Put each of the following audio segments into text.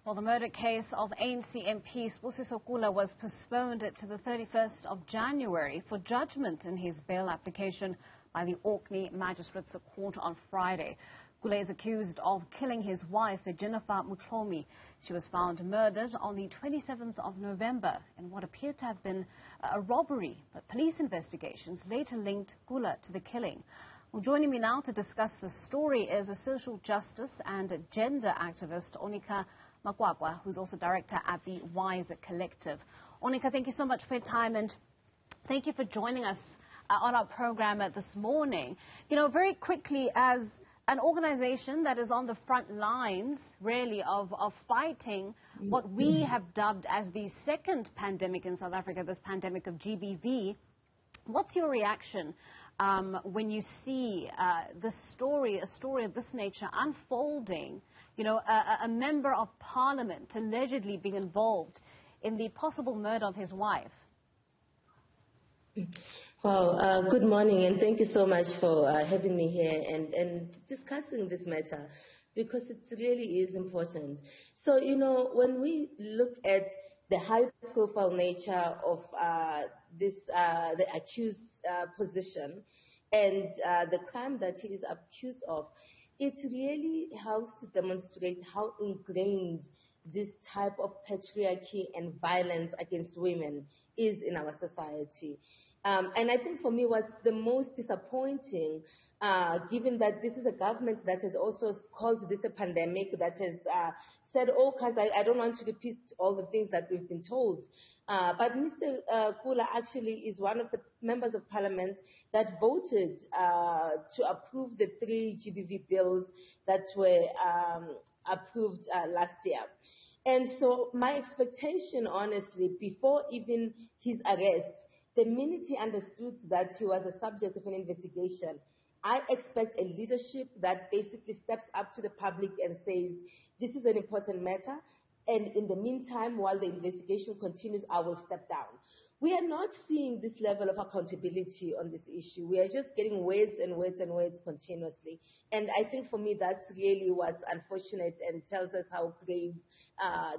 Well, the murder case of ANC MP Sibusiso Kula was postponed to the 31st of January for judgment in his bail application by the Onica Magistrates Court on Friday. Kula is accused of killing his wife, Jennifer Mutlhomi. She was found murdered on the 27th of November in what appeared to have been a robbery, but police investigations later linked Kula to the killing. Well, joining me now to discuss the story is a social justice and gender activist, Onica Makwakwa, who's also director at the Wise Collective. Onica, thank you so much for your time and thank you for joining us on our program this morning. You know, very quickly, as an organization that is on the front lines, really, of fighting what we have dubbed as the second pandemic in South Africa, this pandemic of GBV, what's your reaction when you see a story of this nature unfolding? You know, a member of parliament allegedly being involved in the possible murder of his wife. Well, good morning, and thank you so much for having me here and discussing this matter, because it really is important. So, you know, when we look at the high-profile nature of the accused's position and the crime that he is accused of, it really helps to demonstrate how ingrained this type of patriarchy and violence against women is in our society. And I think for me what's the most disappointing, given that this is a government that has also called this a pandemic, that has said all kinds, I don't want to repeat all the things that we've been told, but Mr. Kula actually is one of the members of parliament that voted to approve the 3 GBV bills that were approved last year. And so my expectation, honestly, before even his arrest, the minute he understood that he was a subject of an investigation, I expect a leadership that basically steps up to the public and says, this is an important matter, and in the meantime, while the investigation continues, I will step down. We are not seeing this level of accountability on this issue. We are just getting words and words and words continuously. And I think for me, that's really what's unfortunate and tells us how grave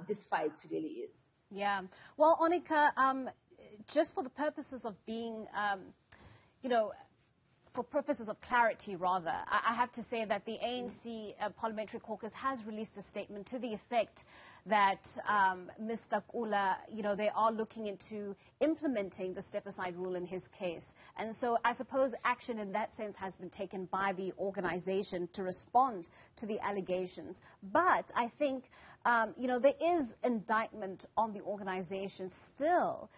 this fight really is. Yeah. Well, Onica, just for the purposes of being, you know, for purposes of clarity, rather, I have to say that the ANC Parliamentary Caucus has released a statement to the effect that Mr. Kula, you know, they are looking into implementing the step-aside rule in his case. And so I suppose action in that sense has been taken by the organization to respond to the allegations. But I think, you know, there is indictment on the organization still,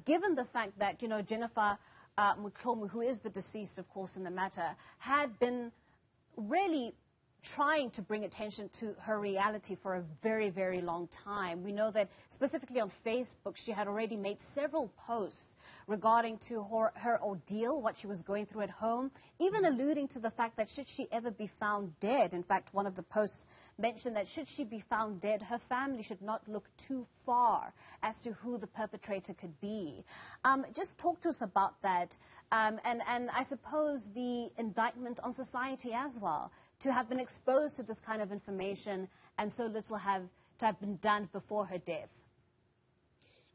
given the fact that, you know, Jennifer Mutlhomi, who is the deceased, of course, in the matter, had been really trying to bring attention to her reality for a very, very long time. We know that specifically on Facebook, she had already made several posts regarding to her ordeal, what she was going through at home, even alluding to the fact that should she ever be found dead, in fact, one of the posts mentioned that should she be found dead, her family should not look too far as to who the perpetrator could be. Just talk to us about that, and I suppose the indictment on society as well, to have been exposed to this kind of information and so little have been done before her death.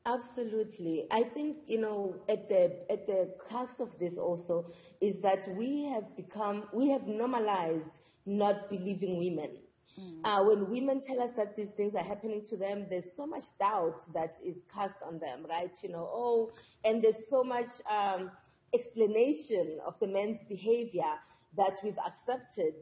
Absolutely. I think, you know, at the crux of this also is that we have normalized not believing women. When women tell us that these things are happening to them, there's so much doubt that is cast on them, right? You know, and there's so much explanation of the man's behavior that we've accepted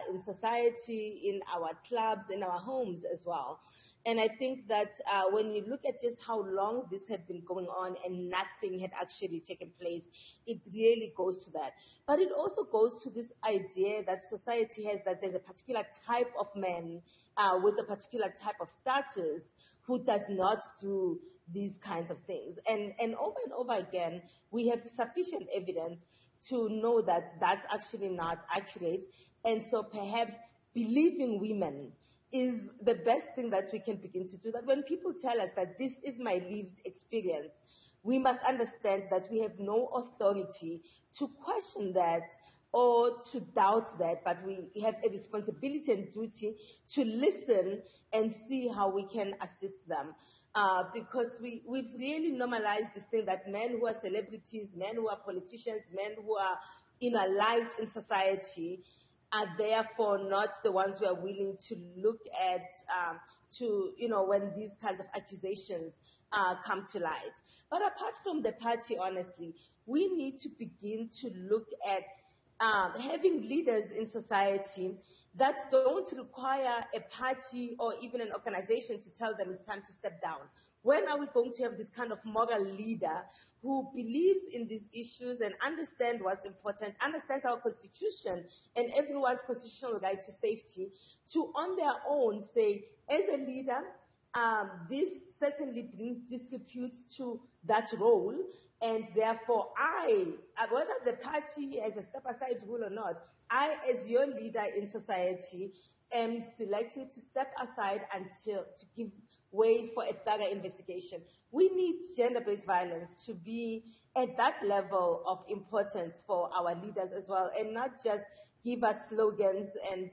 in society, in our clubs, in our homes as well. And I think that when you look at just how long this had been going on and nothing had actually taken place, it really goes to that. But it also goes to this idea that society has that there's a particular type of man with a particular type of status who does not do these kinds of things. And over again, we have sufficient evidence to know that that's actually not accurate. And so perhaps believing women is the best thing that we can begin to do. That when people tell us that this is my lived experience, we must understand that we have no authority to question that or to doubt that, but we have a responsibility and duty to listen and see how we can assist them. Because we've really normalized this thing that men who are celebrities, men who are politicians, men who are liked in society are therefore not the ones who are willing to look at, when these kinds of accusations come to light. But apart from the party, honestly, we need to begin to look at having leaders in society that don't require a party or even an organization to tell them it's time to step down. When are we going to have this kind of moral leader who believes in these issues and understands what's important, understands our constitution and everyone's constitutional right to safety, to on their own say, as a leader, this certainly brings disrepute to that role, and therefore whether the party has a step-aside rule or not, I, as your leader in society, am selecting to step aside to give way for a thorough investigation. We need gender-based violence to be at that level of importance for our leaders as well, and not just give us slogans and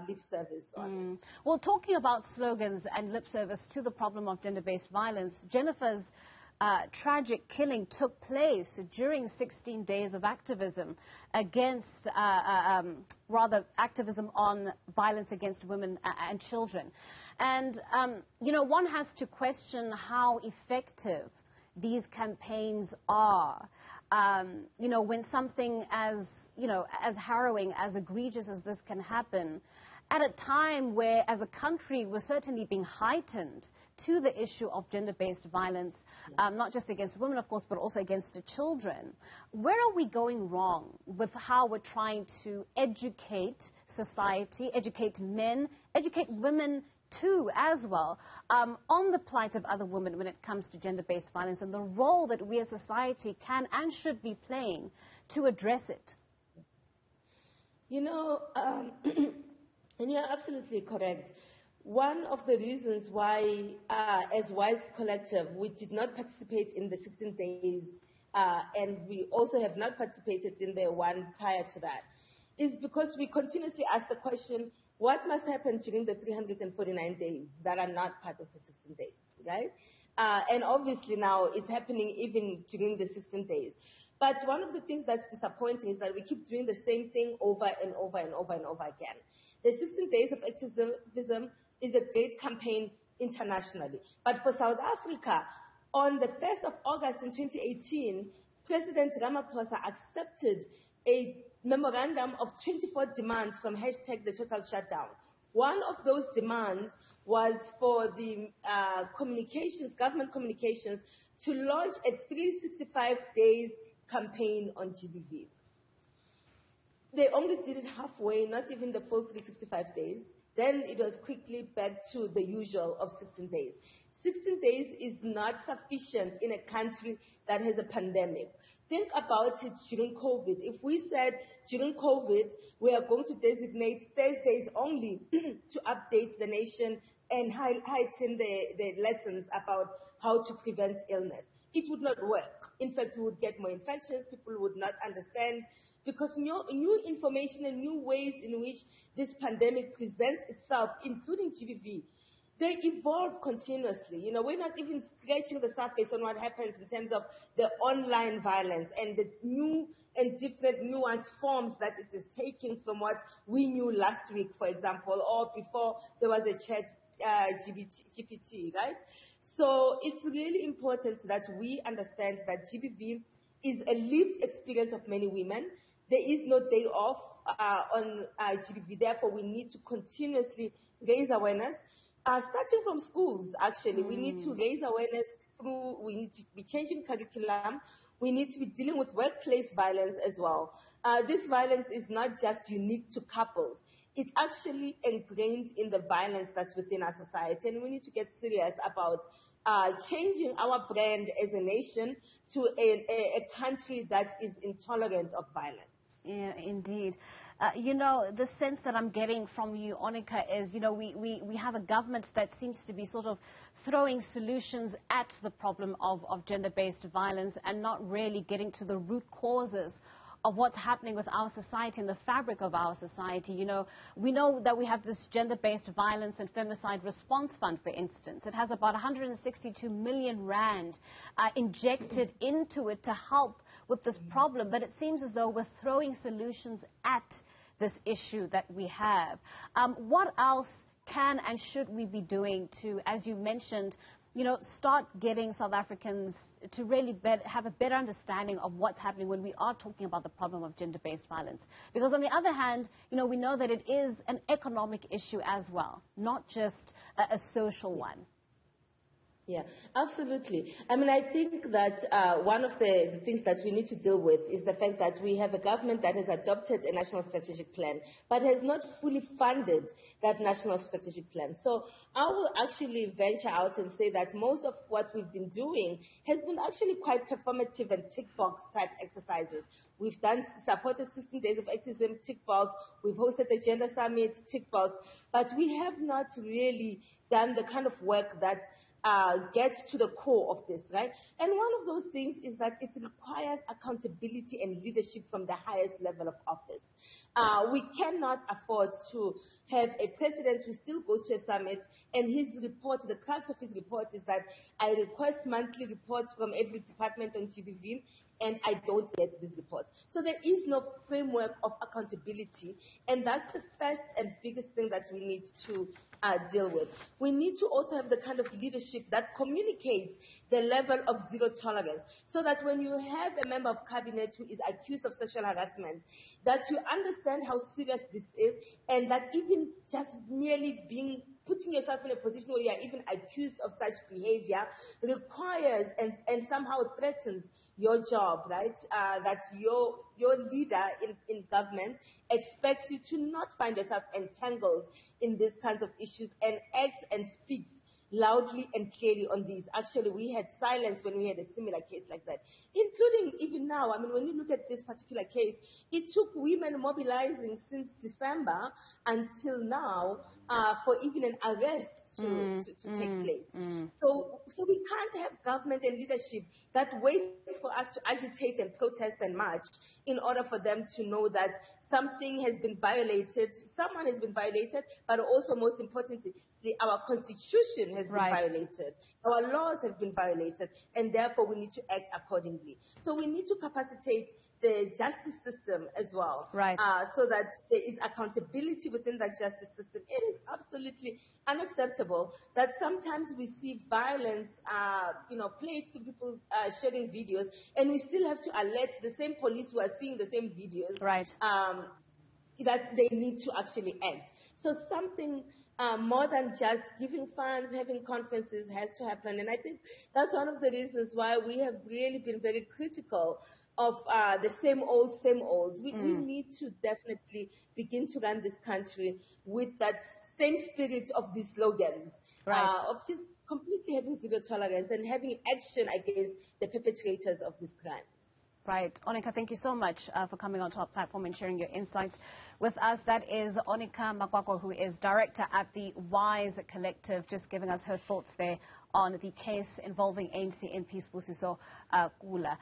lip service on it. Well, talking about slogans and lip service to the problem of gender-based violence, Jennifer's tragic killing took place during 16 days of activism against, activism on violence against women and children. And, one has to question how effective these campaigns are. When something as harrowing, as egregious as this can happen, at a time where, as a country, we're certainly being heightened to the issue of gender-based violence, not just against women, of course, but also against the children. Where are we going wrong with how we're trying to educate society, educate men, educate women too as well, on the plight of other women when it comes to gender-based violence and the role that we as society can and should be playing to address it? And you're absolutely correct. One of the reasons why, as Wise Collective, we did not participate in the 16 days, and we also have not participated in the one prior to that, is because we continuously ask the question, what must happen during the 349 days that are not part of the 16 days, right? And obviously now it's happening even during the 16 days. But one of the things that's disappointing is that we keep doing the same thing over and over and over and over again. The 16 days of activism is a great campaign internationally. But for South Africa, on the 1st of August in 2018, President Ramaphosa accepted a memorandum of 24 demands from #the Total Shutdown. One of those demands was for the government communications, to launch a 365 days campaign on GBV. They only did it halfway, not even the full 365 days. Then it was quickly back to the usual of 16 days. 16 days is not sufficient in a country that has a pandemic. Think about it during COVID. If we said during COVID we are going to designate Thursdays only to update the nation and heighten the lessons about how to prevent illness, it would not work. In fact, we would get more infections, people would not understand, because new information and new ways in which this pandemic presents itself, including GBV, they evolve continuously. We're not even scratching the surface on what happens in terms of the online violence and the new and different nuanced forms that it is taking from what we knew last week, for example, or before there was a chat GPT, right? So it's really important that we understand that GBV is a lived experience of many women. There is no day off on GBV. Therefore, we need to continuously raise awareness, starting from schools, actually. We need to raise awareness we need to be changing curriculum. We need to be dealing with workplace violence as well. This violence is not just unique to couples. It's actually ingrained in the violence that's within our society, and we need to get serious about changing our brand as a nation to a country that is intolerant of violence. Yeah, indeed. The sense that I'm getting from you, Onica, is, we have a government that seems to be sort of throwing solutions at the problem of gender-based violence and not really getting to the root causes of what's happening with our society and the fabric of our society. You know, we know that we have this gender-based violence and femicide response fund, for instance. It has about 162 million rand injected into it to help with this problem, but it seems as though we're throwing solutions at this issue that we have. What else can and should we be doing to, as you mentioned, you know, start getting South Africans to really have a better understanding of what's happening when we are talking about the problem of gender-based violence? Because on the other hand, you know, we know that it is an economic issue as well, not just a social one. Yeah, absolutely. I mean, I think that one of the things that we need to deal with is the fact that we have a government that has adopted a national strategic plan, but has not fully funded that national strategic plan. So I will actually venture out and say that most of what we've been doing has been actually quite performative and tick box type exercises. We've supported 16 days of activism, tick box. We've hosted the Gender Summit, tick box. But we have not really done the kind of work that get to the core of this, right? And one of those things is that it requires accountability and leadership from the highest level of office. We cannot afford to have a president who still goes to a summit and his report, the crux of his report is that I request monthly reports from every department on GBV and I don't get these reports. So there is no framework of accountability, and that's the first and biggest thing that we need to deal with. We need to also have the kind of leadership that communicates the level of zero tolerance, so that when you have a member of cabinet who is accused of sexual harassment, that you understand how serious this is, and that even just merely putting yourself in a position where you are even accused of such behavior requires and somehow threatens your job, right? That your leader in government expects you to not find yourself entangled in these kinds of issues and acts and speaks loudly and clearly on these. Actually, we had silence when we had a similar case like that, including even now. I mean, when you look at this particular case, it took women mobilizing since December until now for even an arrest to take place. So we can't have government and leadership that waits for us to agitate and protest and march in order for them to know that something has been violated, someone has been violated, but also most importantly, our constitution has been violated, our laws have been violated, and therefore we need to act accordingly. So we need to capacitate the justice system as well, so that there is accountability within that justice system. It is absolutely unacceptable that sometimes we see violence, played to people sharing videos, and we still have to alert the same police who are seeing the same videos that they need to actually act. So something more than just giving funds, having conferences has to happen. And I think that's one of the reasons why we have really been very critical of the same old, same old. We need to definitely begin to run this country with that same spirit of these slogans, of just completely having zero tolerance and having action against the perpetrators of this crime. Right. Onica, thank you so much for coming onto our platform and sharing your insights with us. That is Onica Makwakwa, who is director at the WISE Collective, just giving us her thoughts there on the case involving ANC MP Sibusiso Kula.